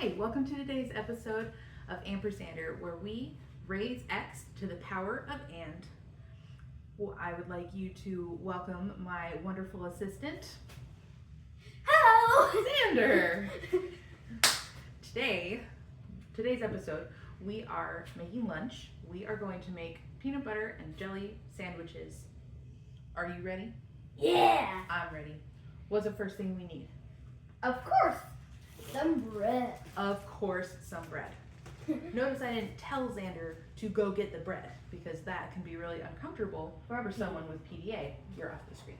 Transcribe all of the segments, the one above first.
Hi, welcome to today's episode of Ampersander, where we raise X to the power of and. Well, I would like you to welcome my wonderful assistant, Hello! Xander. Today's episode, we are making lunch. We are going to make peanut butter and jelly sandwiches. Are you ready? Yeah! I'm ready. What's the first thing we need? Of course! Some bread. Of course, some bread. Notice I didn't tell Xander to go get the bread because that can be really uncomfortable for someone with PDA. You're off the screen.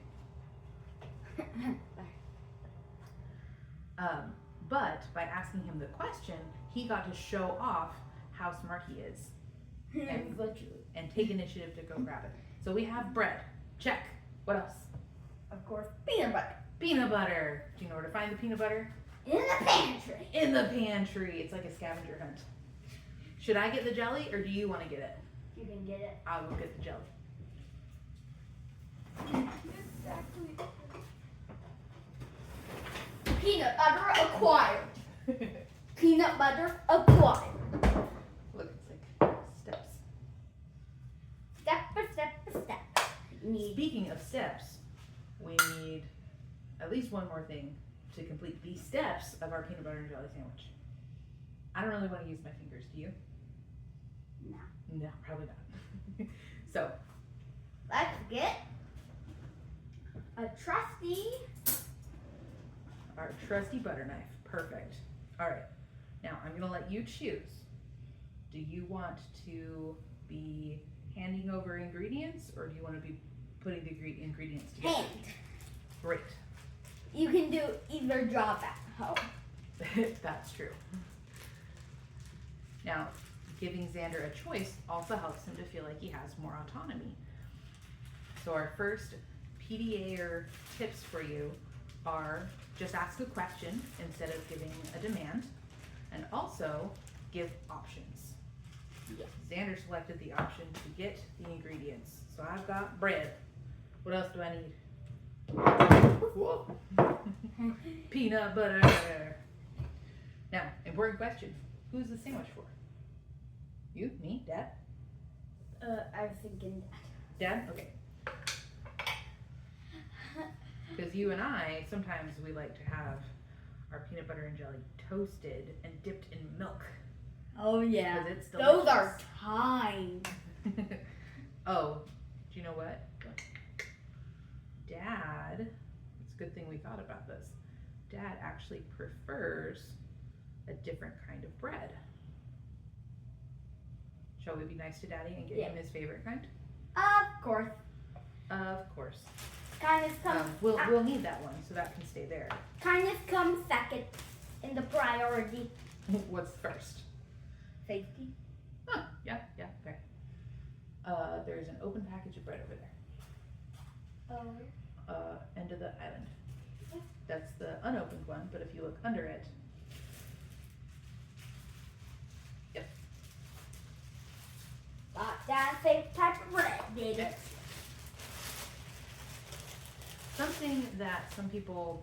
But by asking him the question, he got to show off how smart he is and take initiative to go grab it. So we have bread. Check. What else? Of course, peanut butter. Peanut butter. Do you know where to find the peanut butter? In the pantry. In the pantry. It's like a scavenger hunt. Should I get the jelly or do you want to get it? You can get it. I will get the jelly. Exactly. Peanut butter acquired. Peanut butter acquired. Look, it's like steps. Step by step by step. Speaking of steps, we need at least one more thing to complete the steps of our peanut butter and jelly sandwich. I don't really want to use my fingers. Do you? No. No, probably not. So, Let's get a trusty. our trusty butter knife. Perfect. All right. Now, I'm going to let you choose. Do you want to be handing over ingredients or do you want to be putting the ingredients together? Hand. Great. You can do either job at home. That's true. Now, giving Xander a choice also helps him to feel like he has more autonomy. So our first PDA tips for you are just ask a question instead of giving a demand, and also give options. Yeah. Xander selected the option to get the ingredients. So I've got bread. What else do I need? Whoa. Peanut butter. Now, important question. Who's the sandwich for? You? Me? Dad? I was thinking Dad? Okay. Because you and I, sometimes we like to have our peanut butter and jelly toasted and dipped in milk. Oh yeah. Because it's delicious. Those are time. Oh, do you know what? Dad, it's a good thing we thought about this. Dad actually prefers a different kind of bread. Shall we be nice to Daddy and get him his favorite kind? Of course. Of course. Kindness comes. We'll need that one, so that can stay there. Kindness comes second in the priority. What's first? Safety. Huh, yeah, fair. There's an open package of bread over there. End of the island. That's the unopened one, but if you look under it, yep. That's a type of bread, baby. Something that some people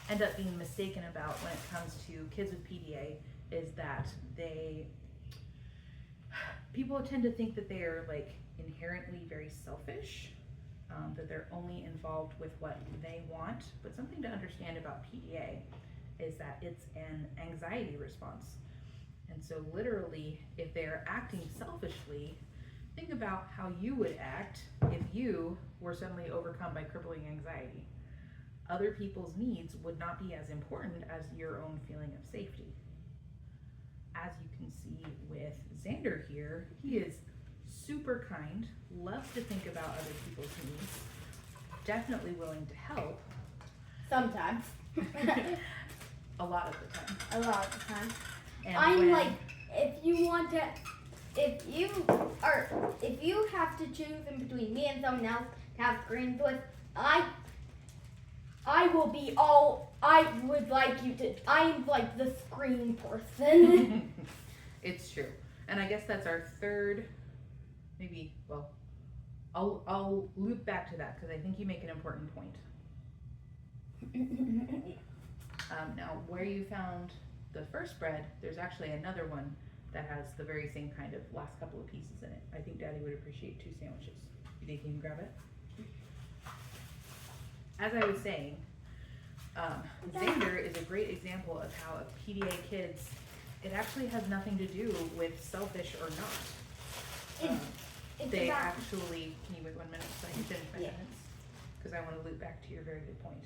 end up being mistaken about when it comes to kids with PDA is that people tend to think that they are like inherently very selfish, that they're only involved with what they want. But something to understand about PDA is that it's an anxiety response. And so literally, if they're acting selfishly, think about how you would act if you were suddenly overcome by crippling anxiety. Other people's needs would not be as important as your own feeling of safety. As you can see with Xander here, he is super kind, loves to think about other people's needs, definitely willing to help. Sometimes. A lot of the time. A lot of the time. And like, if you have to choose in between me and someone else to have screen with, I I'm like the screen person. It's true. And I guess that's our third, maybe, well, I'll loop back to that because I think you make an important point. Now, where you found the first spread, there's actually another one that has the very same kind of last couple of pieces in it. I think Daddy would appreciate 2 sandwiches. You think you can grab it? As I was saying, Xander is a great example of how a PDA kids, it actually has nothing to do with selfish or not. They actually, can you wait 1 minute so I can finish my sentence? Because I want to loop back to your very good point.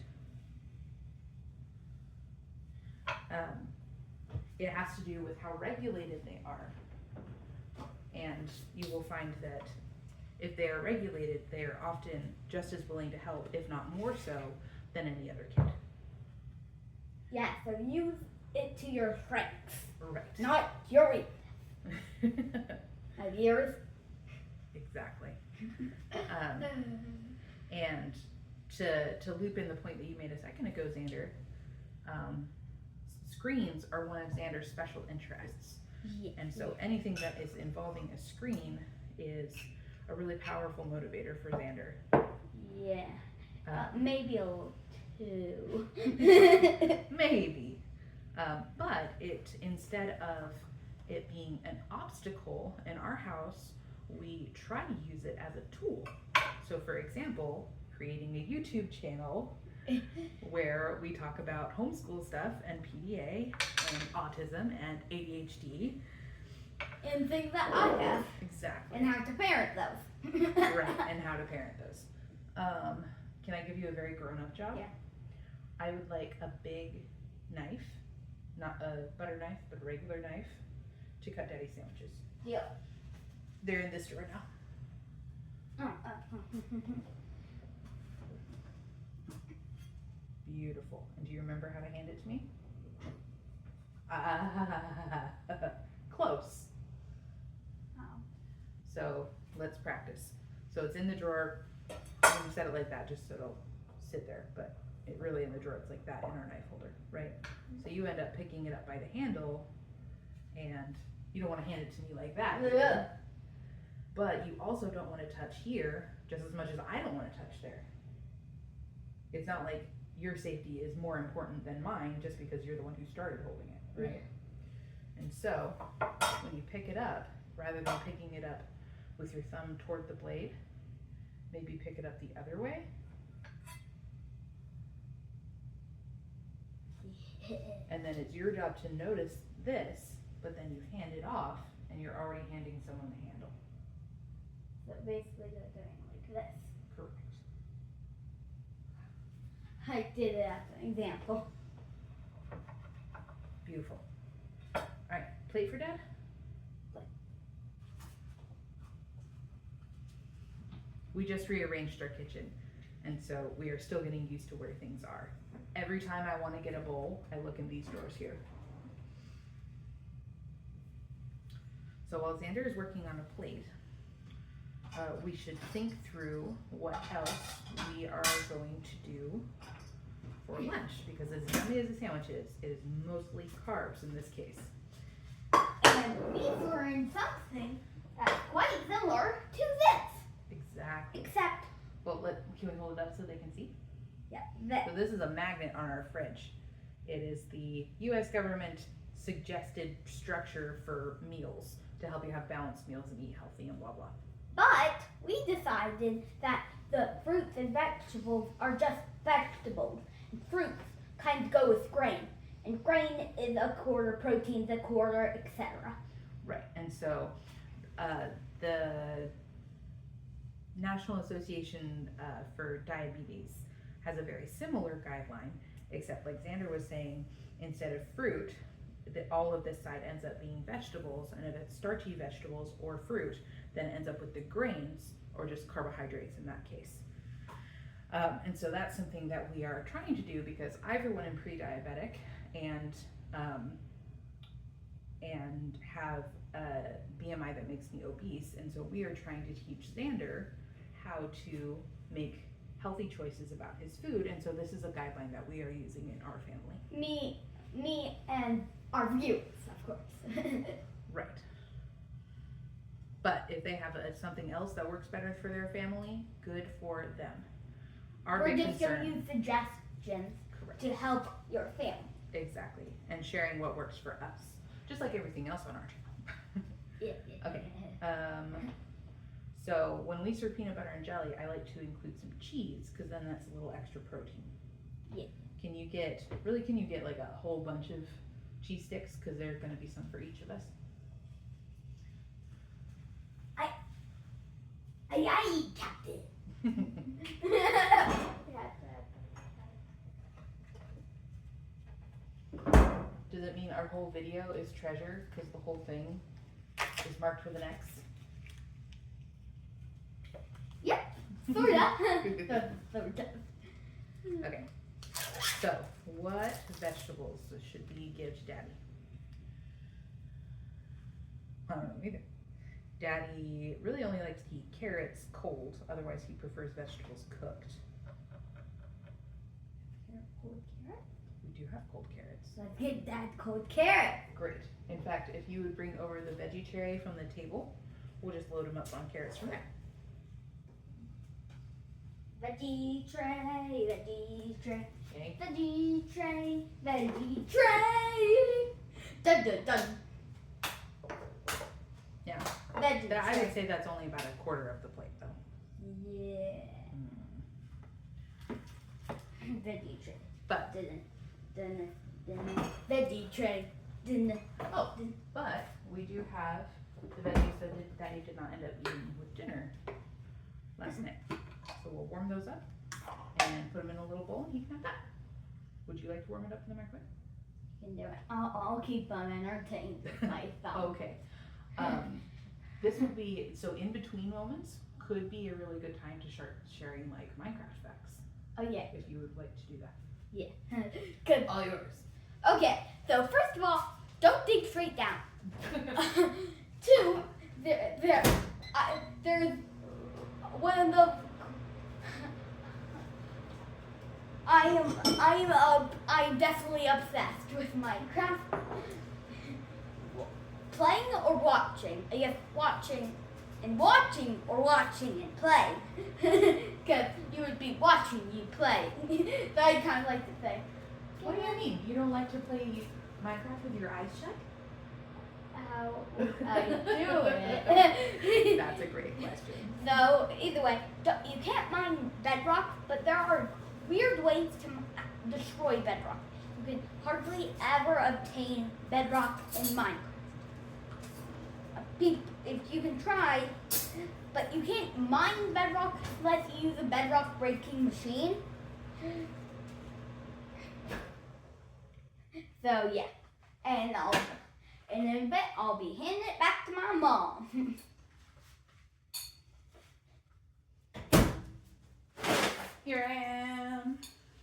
It has to do with how regulated they are. And you will find that if they are regulated, they are often just as willing to help, if not more so, than any other kid. Yeah, so use it to your strengths. Right. Not your weakness. Like yours. Exactly. And to loop in the point that you made a second ago, Xander, screens are one of Xander's special interests. Yeah. And so anything that is involving a screen is a really powerful motivator for Xander. Yeah. Maybe a little too. Maybe. But instead of it being an obstacle in our house, we try to use it as a tool. So for example, creating a YouTube channel where we talk about homeschool stuff and PDA and autism and ADHD. And things that I have. Exactly. And how to parent those. Right, and how to parent those. Can I give you a very grown-up job? Yeah. I would like a big knife, not a butter knife, but a regular knife, to cut Daddy's sandwiches. Yeah. They're in this drawer now. Beautiful. And do you remember how to hand it to me? Close. Oh. So let's practice. So it's in the drawer. I'm going to set it like that just so it'll sit there, but it really in the drawer, it's like that in our knife holder, right? So you end up picking it up by the handle, and you don't want to hand it to me like that. Yeah. But you also don't want to touch here just as much as I don't want to touch there. It's not like your safety is more important than mine just because you're the one who started holding it, right? And so when you pick it up, rather than picking it up with your thumb toward the blade, maybe pick it up the other way. And then it's your job to notice this, but then you hand it off and you're already handing someone the handle. So basically they're doing like this. Correct. I did it as an example. Beautiful. Alright, plate for Dad? Plate. We just rearranged our kitchen, and so we are still getting used to where things are. Every time I want to get a bowl, I look in these drawers here. So while Xander is working on a plate, we should think through what else we are going to do for lunch, because as yummy as a sandwich is, it is mostly carbs in this case. And we learned something that's quite similar to this. Exactly. Except, Well, can we hold it up so they can see? yeah, this. So this is a magnet on our fridge. It is the U.S. government suggested structure for meals to help you have balanced meals and eat healthy and blah blah. But we decided that the fruits and vegetables are just vegetables. And fruits kind of go with grain. And grain is a quarter, protein's a quarter, etc. Right, and so the National Association for Diabetes has a very similar guideline, except like Xander was saying, instead of fruit, all of this side ends up being vegetables, and if it's starchy vegetables or fruit, then it ends up with the grains, or just carbohydrates in that case. And so that's something that we are trying to do, because I've run in pre-diabetic and have a BMI that makes me obese, and so we are trying to teach Xander how to make healthy choices about his food, and so this is a guideline that we are using in our family. Me and our viewers, of course. Right. But if they have something else that works better for their family, good for them. Our We're big just concern, giving you suggestions correct. to help your family. Exactly. And sharing what works for us. Just like everything else on our channel. Yeah. Okay. So when we serve peanut butter and jelly, I like to include some cheese because then that's a little extra protein. Yeah. Can you get like a whole bunch of cheese sticks? Because there's going to be some for each of us. I eat Captain. Does it mean our whole video is treasure because the whole thing is marked with an X? Sorta. Okay. So, what vegetables should we give to Daddy? I don't know either. Daddy really only likes to eat carrots cold, otherwise he prefers vegetables cooked. Cold carrot? We do have cold carrots. Let's give Dad cold carrot. Great. In fact, if you would bring over the veggie tray from the table, we'll just load them up on carrots from there. Veggie tray, veggie tray, Okay. veggie tray, veggie tray. Dun dun dun. Yeah. Veggie I tray. would say that's only about a quarter of the plate, though. Yeah. Veggie tray. But Dun veggie tray. Dun. Oh, but we do have the veggies that Daddy did not end up eating with dinner last night. So we'll warm those up and put them in a little bowl and he can have that. Would you like to warm it up in the microwave? You can do it. I'll keep them entertained with my thumb. Okay. This would be, so in between moments could be a really good time to start sharing like Minecraft facts. Oh yeah. If you would like to do that. Yeah. Good. All yours. Okay. So first of all, don't dig straight down. Two, there's one of the. I'm definitely obsessed with Minecraft. Playing or watching? I guess watching or watching and play. Because you would be watching you play. So I kind of like to say. What do you mean? You don't like to play Minecraft with your eyes shut? How I do it. That's a great question. So either way, you can't mine bedrock, but there are weird ways to destroy bedrock. You can hardly ever obtain bedrock in Minecraft. If you can try, but you can't mine bedrock unless you use a bedrock breaking machine. So yeah, and in a bit I'll be handing it back to my mom. Here I am.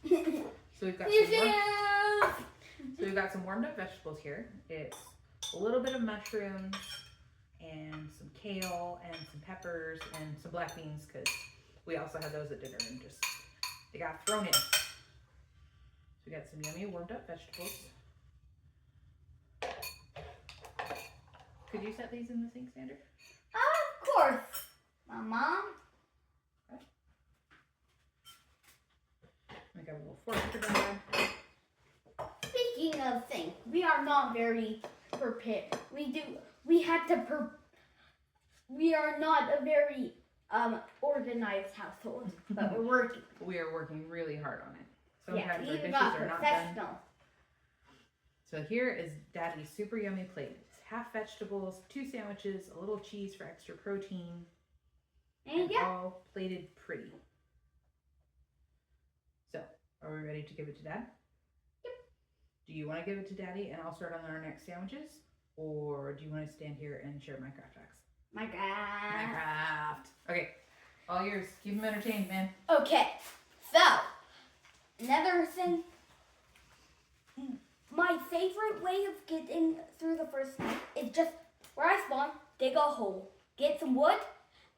So we've got some warmed up vegetables here. It's a little bit of mushrooms and some kale and some peppers and some black beans because we also had those at dinner and just they got thrown in. So we got some yummy warmed up vegetables. Could you set these in the sink, Sander? Of course, my mom. We got a little fork for Dad. Speaking of things, we are not very prepared. We are not a very organized household, but we're working. We are working really hard on it. Yeah, Sometimes we our even dishes got are not done. professional. So here is Daddy's super yummy plate. It's half vegetables, 2 sandwiches, a little cheese for extra protein, And yeah, all plated pretty. So, are we ready to give it to Dad? Yep. Do you want to give it to Daddy and I'll start on our next sandwiches? Or do you want to stand here and share Minecraft facts? Minecraft. Okay, all yours. Keep them entertained, man. Okay, so another thing. My favorite way of getting through the first night is just where I spawn, dig a hole, get some wood,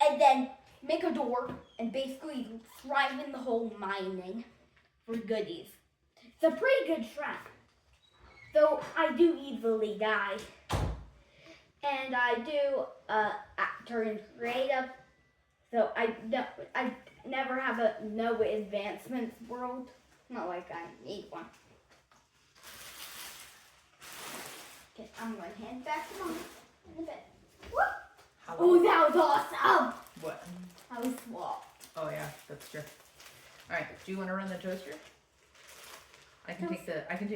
and then make a door and basically thrive in the hole mining for goodies. It's a pretty good strat. Though I do easily die. And I do turn creative. So I never have a no advancements world. Not like I need one. hand back to mom in a bit. Whoop. How Oh, that was awesome. What? That was swap. Oh yeah, that's true. All right, do you want to run the toaster? I can take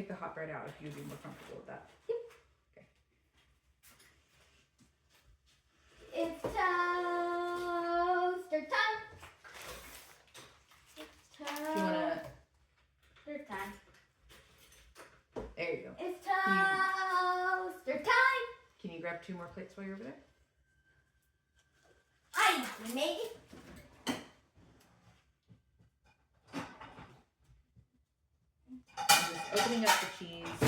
the hot bread out if you'd be more comfortable with that. It's toaster time. It's Do you wanna? toaster time. There you go. It's toaster time. Can you grab 2 more plates while you're over there? I made it. I'm just opening up the cheese.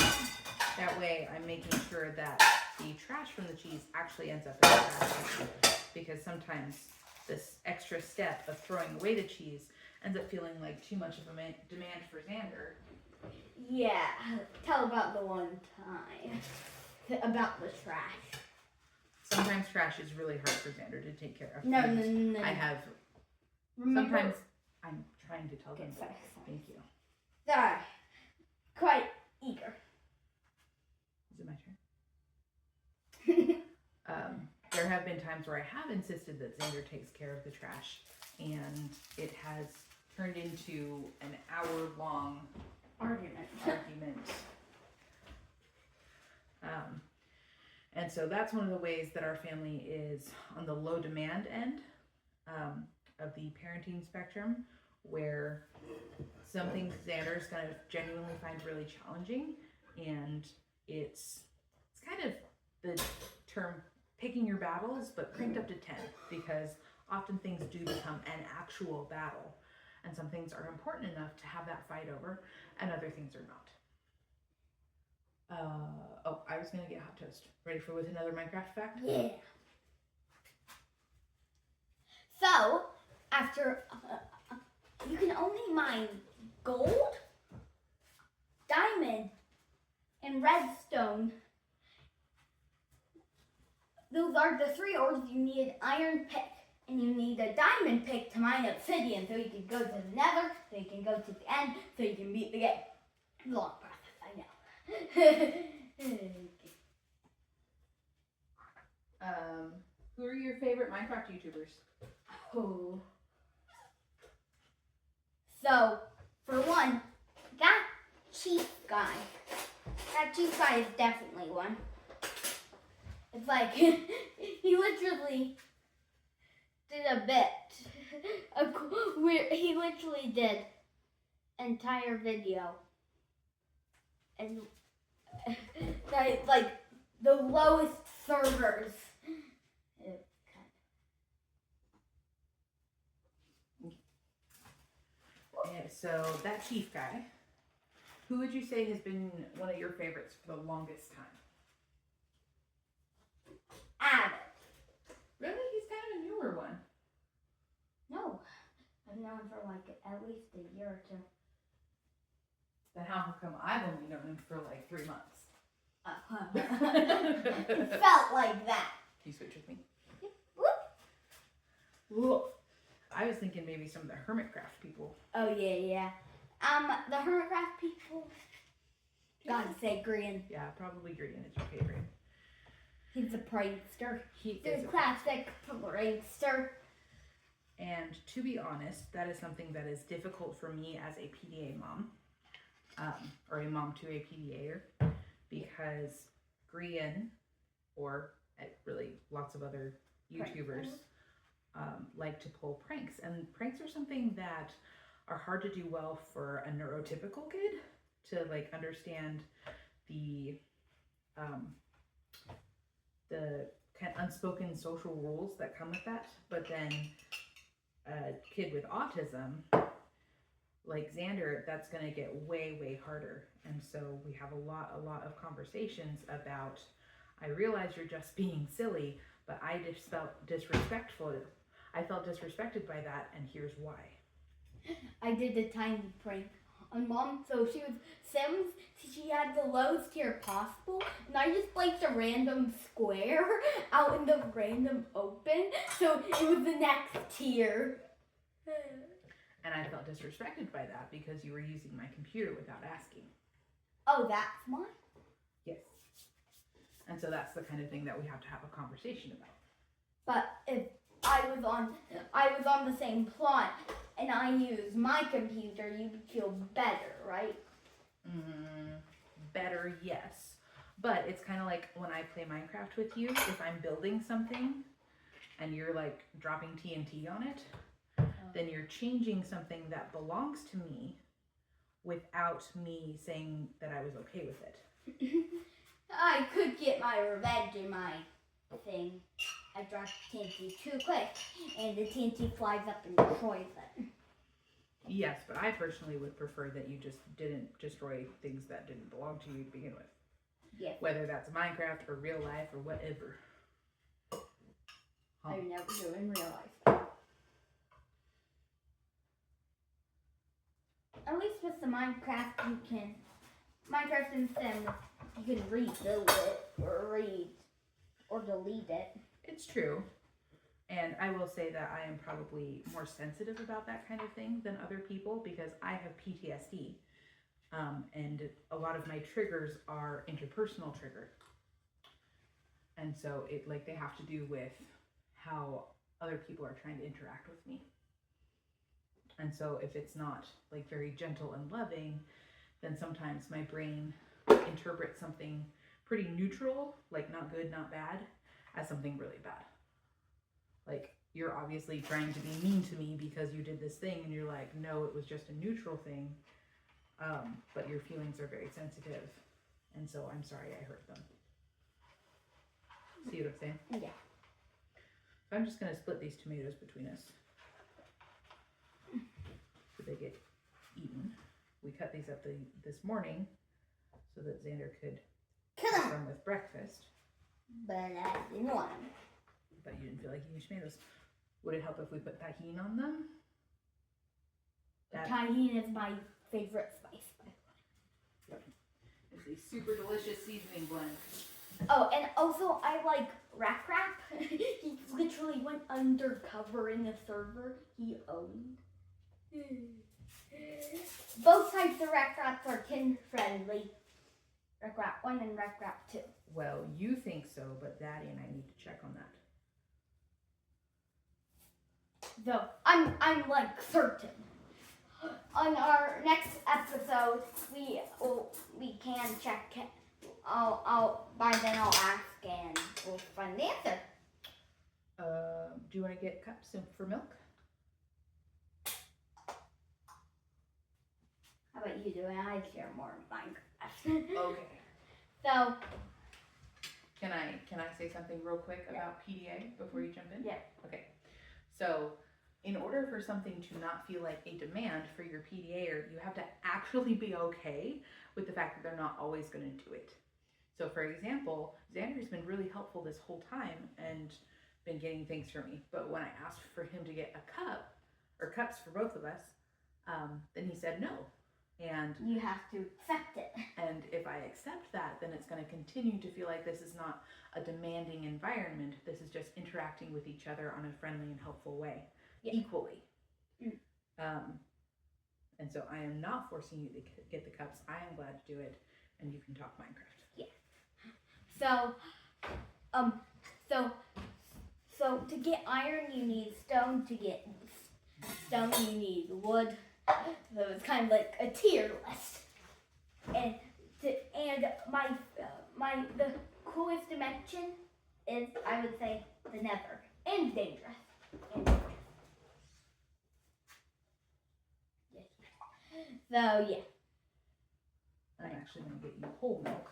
That way I'm making sure that the trash from the cheese actually ends up in the trash. Because sometimes this extra step of throwing away the cheese ends up feeling like too much of a demand for Xander. Yeah, tell about the one time. About the trash. Sometimes trash is really hard for Xander to take care of. No. I have. Remember, Sometimes I'm trying to tell them. Okay, sorry. Thank you. Sorry. Quite eager. Is it my turn? There have been times where I have insisted that Xander takes care of the trash, and it has turned into an hour-long Argument. And so that's one of the ways that our family is on the low demand end of the parenting spectrum, where some things Xander's going to genuinely find really challenging, and it's kind of the term picking your battles, but cranked up to 10, because often things do become an actual battle, and some things are important enough to have that fight over, and other things are not. I was gonna get hot toast. Ready with another Minecraft fact? Yeah. So, after you can only mine gold, diamond, and redstone. Those are the 3 ores you need an iron pick. And you need a diamond pick to mine obsidian, so you can go to the nether, so you can go to the end, so you can beat the game. Long process, I know. Who are your favorite Minecraft YouTubers? Oh. So, for one, that chief guy. That chief guy is definitely one. It's like, he literally did a bit. He literally did entire video. And like the lowest servers. Yeah, so that chief guy, who would you say has been one of your favorites for the longest time? Abbott. Really? He's kind of a newer one. No. I've known for like at least a year or 2. Then how come I've only known him for like 3 months? It felt like that. Can you switch with me? Whoop. Whoop. I was thinking maybe some of the Hermitcraft people. Oh yeah. The Hermitcraft people. Gotta say Green. Yeah, probably Green is your favorite. He's a prankster. He He's is a classic prankster. And to be honest, that is something that is difficult for me as a PDA mom, or a mom to a PDAer, because Grian, or really lots of other YouTubers, like to pull pranks. And pranks are something that are hard to do well for a neurotypical kid to like understand the kind of unspoken social rules that come with that. But then a kid with autism, like Xander, that's going to get way, way harder. And so we have a lot of conversations about, I realize you're just being silly, but I just felt disrespectful. I felt disrespected by that, and here's why. I did a tiny prank on Mom. So she was Sims. She had the lowest tier possible, and I just placed a random square out in the random open, so it was the next tier. And I felt disrespected by that because you were using my computer without asking. Oh, that's mine? Yes. And And so that's the kind of thing that we have to have a conversation about. But if I was on the same plot and I use my computer, you would feel better, right? Better, yes. But it's kind of like when I play Minecraft with you, if I'm building something and you're like dropping TNT on it, then you're changing something that belongs to me without me saying that I was okay with it. I could get my revenge in my thing. I dropped TNT too quick, and the TNT flies up and destroys it. Yes, but I personally would prefer that you just didn't destroy things that didn't belong to you to begin with. Yes. Whether that's Minecraft or real life or whatever. I would never do in real life. At least with the Minecraft, Minecraft and Sim, you can rebuild it or delete it. It's true. And I will say that I am probably more sensitive about that kind of thing than other people because I have PTSD. And a lot of my triggers are interpersonal triggers. And so they have to do with how other people are trying to interact with me. And so if it's not like very gentle and loving, then sometimes my brain interprets something pretty neutral, like not good, not bad, as something really bad. Like, you're obviously trying to be mean to me because you did this thing, and you're like, no, it was just a neutral thing, but your feelings are very sensitive, and so I'm sorry I hurt them. See what I'm saying? Yeah. So I'm just going to split these tomatoes between us so they get eaten. We cut these up this morning so that Xander could have them with breakfast. But I didn't want them. But you didn't feel like eating tomatoes. Would it help if we put tahini on them? Tahini is my favorite spice. Yep. It's a super delicious seasoning blend. Oh, and also I like Rack. He literally went undercover in the server he owned. Both types of Rack are kin friendly. Rack 1 and Rack 2. Well, you think so, but Daddy and I need to check on that. So I'm like certain. On our next episode, we can check. By then I'll ask and we'll find the answer. Do you want to get cups for milk? How about you do it? I care more Minecraft. Okay. So. Can I say something real quick about PDA before you jump in? Yeah. Okay. So, in order for something to not feel like a demand for your PDAer, you have to actually be okay with the fact that they're not always going to do it. So, for example, Xander's been really helpful this whole time and been getting things for me. But when I asked for him to get a cup, or cups for both of us, then he said no. And you have to accept it. And if I accept that, then it's going to continue to feel like this is not a demanding environment. This is just interacting with each other on a friendly and helpful way, equally. And so I am not forcing you to get the cups. I am glad to do it, and you can talk Minecraft. Yeah. So to get iron, you need stone. To get stone, you need wood. So it's kind of like a tier list. And the coolest dimension is, I would say, the Nether. And dangerous. Yes. So yeah. I'm actually going to get you whole milk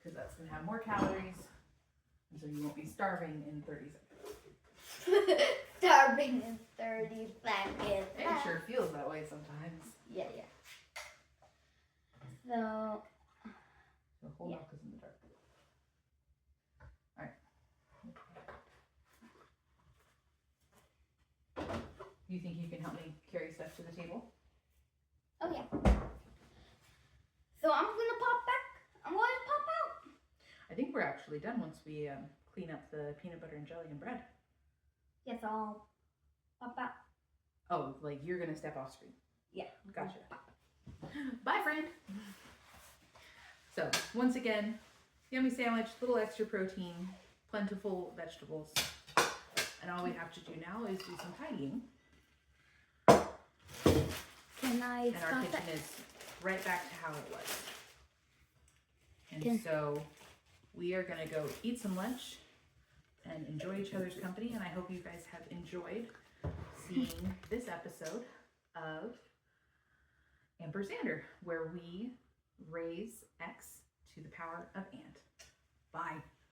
because that's going to have more calories, and so you won't be starving in 30 seconds. Starving in 30 seconds. It sure feels that way sometimes. Yeah. So whole milk is in the dark. Alright. You think you can help me carry stuff to the table? Oh yeah. So I'm gonna pop back. I'm going to pop out. I think we're actually done once we clean up the peanut butter and jelly and bread. Yes, I'll pop out. Oh, like you're gonna step off screen. Yeah. Gotcha. Bye, friend. So once again, Yummy sandwich, little extra protein, plentiful vegetables. And all we have to do now is do some tidying. Can I And our stop kitchen it? is right back to how it was. And Can- so we are gonna go eat some lunch and enjoy each other's company. And I hope you guys have enjoyed seeing this episode of Ampersandr, where we raise x to the power of ant. Bye.